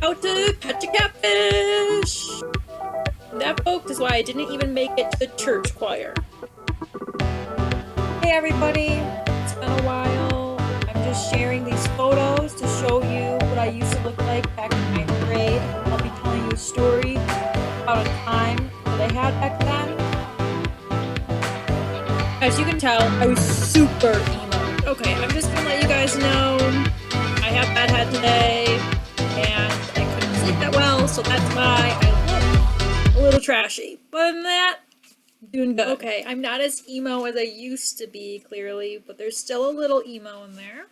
How to catch a catfish! That, folks, is why I didn't even make it to the church choir. Hey everybody, it's been a while. I'm just sharing these photos to show you what I used to look like back in 9th grade. I'll be telling you a story about a time that I had back then. As you can tell, I was super emo. Okay, I'm just gonna let you guys know I have bad head today, and I couldn't sleep that well, so that's why I look a little trashy. But other than that, doing good. Okay, I'm not as emo as I used to be, clearly, but there's still a little emo in there.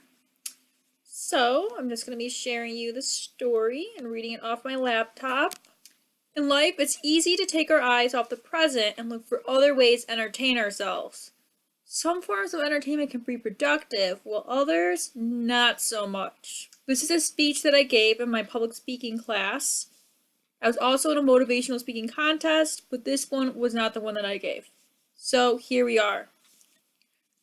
So, I'm just going to be sharing you the story and reading it off my laptop. In life, it's easy to take our eyes off the present and look for other ways to entertain ourselves. Some forms of entertainment can be productive, while others, not so much. This is a speech that I gave in my public speaking class. I was also in a motivational speaking contest, but this one was not the one that I gave. So here we are.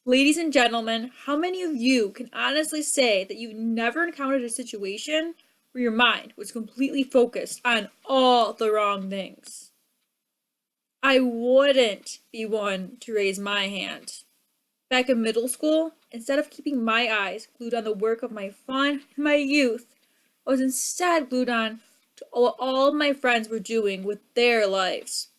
Ladies and gentlemen, how many of you can honestly say that you've never encountered a situation where your mind was completely focused on all the wrong things? I wouldn't be one to raise my hand. Back in middle school, instead of keeping my eyes glued on the work of my fun and my youth, I was instead glued on to what all of my friends were doing with their lives.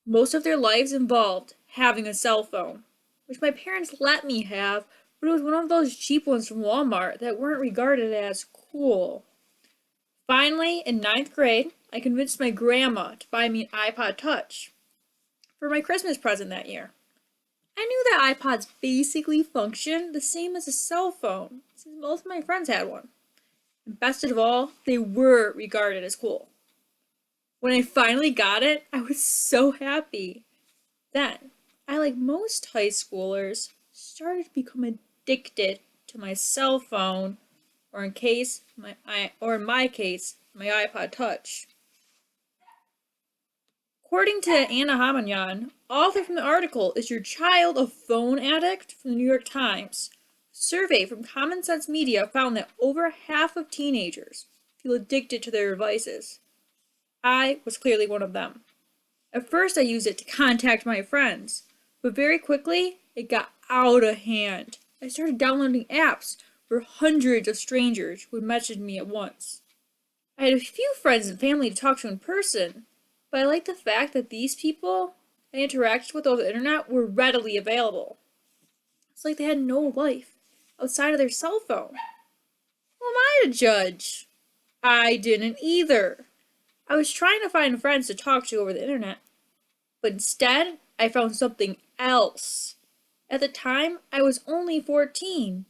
Most of their lives involved having a cell phone, which my parents let me have, but it was one of those cheap ones from Walmart that weren't regarded as cool. Finally, in 9th grade, I convinced my grandma to buy me an iPod Touch for my Christmas present that year. I knew that iPods basically functioned the same as a cell phone, since most of my friends had one. And best of all, they were regarded as cool. When I finally got it, I was so happy. Then, I, like most high schoolers, started to become addicted to my cell phone, or in my case, my iPod Touch. According to Anna Hamanyan, author from the article Is Your Child a Phone Addict? From the New York Times, a survey from Common Sense Media found that over half of teenagers feel addicted to their devices. I was clearly one of them. At first I used it to contact my friends, but very quickly it got out of hand. I started downloading apps where hundreds of strangers would message me at once. I had a few friends and family to talk to in person, but I liked the fact that these people I interacted with over the internet were readily available. It's like they had no life outside of their cell phone. Who am I to judge? I didn't either. I was trying to find friends to talk to over the internet, but instead I found something else. At the time, I was only 14,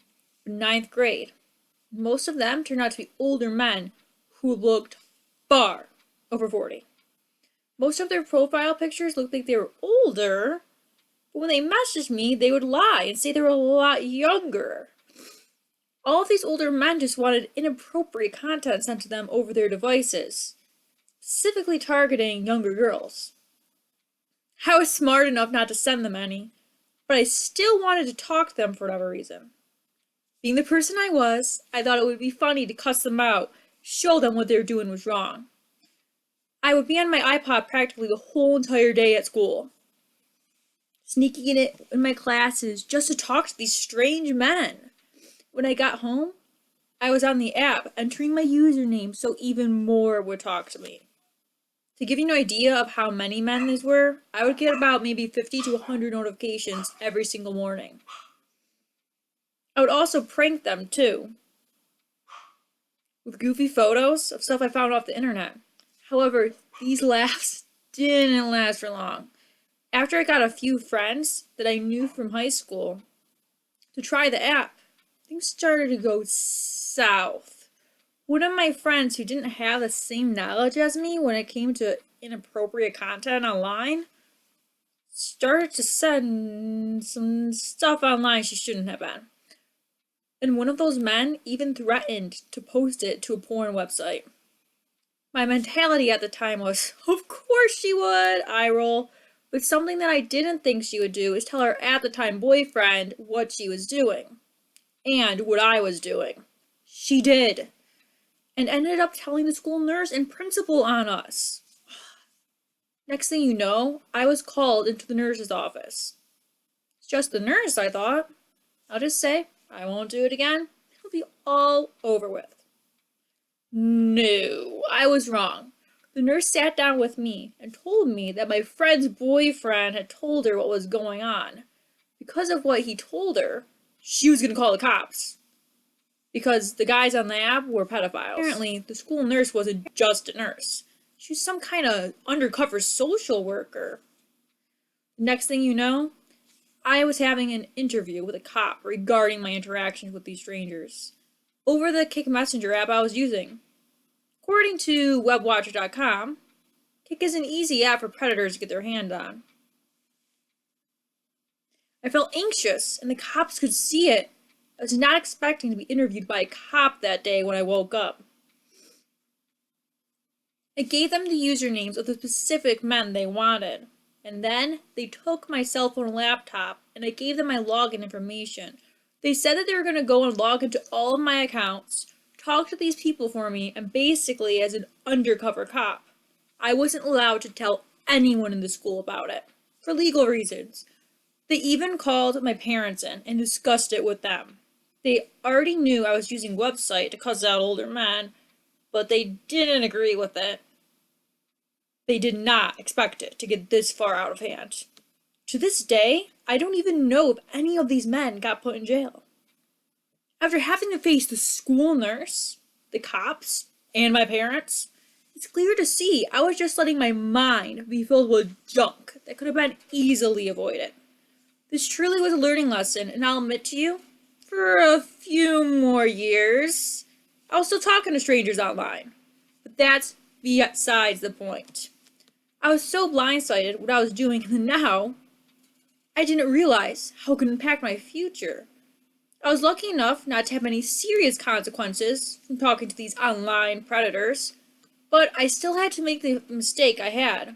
in 9th grade. Most of them turned out to be older men who looked far over 40. Most of their profile pictures looked like they were older, but when they messaged me, they would lie and say they were a lot younger. All of these older men just wanted inappropriate content sent to them over their devices, specifically targeting younger girls. I was smart enough not to send them any, but I still wanted to talk to them for whatever reason. Being the person I was, I thought it would be funny to cuss them out, show them what they were doing was wrong. I would be on my iPod practically the whole entire day at school, sneaking in it in my classes just to talk to these strange men. When I got home, I was on the app entering my username so even more would talk to me. To give you an idea of how many men these were, I would get about maybe 50 to 100 notifications every single morning. I would also prank them too, with goofy photos of stuff I found off the internet. However, these laughs didn't last for long. After I got a few friends that I knew from high school to try the app, things started to go south. One of my friends who didn't have the same knowledge as me when it came to inappropriate content online started to send some stuff online she shouldn't have been. And one of those men even threatened to post it to a porn website. My mentality at the time was, of course she would, eye roll. But something that I didn't think she would do is tell her at the time boyfriend what she was doing. And what I was doing. She did. and ended up telling the school nurse and principal on us. Next thing you know, I was called into the nurse's office. It's just the nurse, I thought. I'll just say, I won't do it again. It'll be all over with. No, I was wrong. The nurse sat down with me and told me that my friend's boyfriend had told her what was going on. Because of what he told her, she was going to call the cops. Because the guys on the app were pedophiles. Apparently, the school nurse wasn't just a nurse. She was some kind of undercover social worker. Next thing you know, I was having an interview with a cop regarding my interactions with these strangers over the Kik Messenger app I was using. According to webwatcher.com, Kik is an easy app for predators to get their hand on. I felt anxious, and the cops could see it. I was not expecting to be interviewed by a cop that day when I woke up. I gave them the usernames of the specific men they wanted, and then they took my cell phone and laptop, and I gave them my login information. They said that they were going to go and log into all of my accounts, talk to these people for me, and basically as an undercover cop. I wasn't allowed to tell anyone in the school about it, for legal reasons. They even called my parents in and discussed it with them. They already knew I was using website to cuss out older men, but they didn't agree with it. They did not expect it to get this far out of hand. To this day, I don't even know if any of these men got put in jail. After having to face the school nurse, the cops, and my parents, it's clear to see I was just letting my mind be filled with junk that could have been easily avoided. This truly was a learning lesson, and I'll admit to you, for a few more years, I was still talking to strangers online. But that's besides the point. I was so blindsided what I was doing in the now, I didn't realize how it could impact my future. I was lucky enough not to have any serious consequences from talking to these online predators, but I still had to make the mistake I had,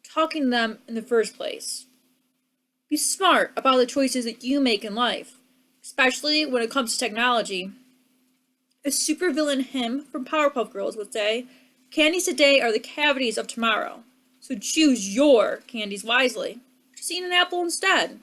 talking to them in the first place. Be smart about the choices that you make in life, especially when it comes to technology. A supervillain hymn from Powerpuff Girls would say, "Candies today are the cavities of tomorrow, so choose your candies wisely. Just eat an apple instead."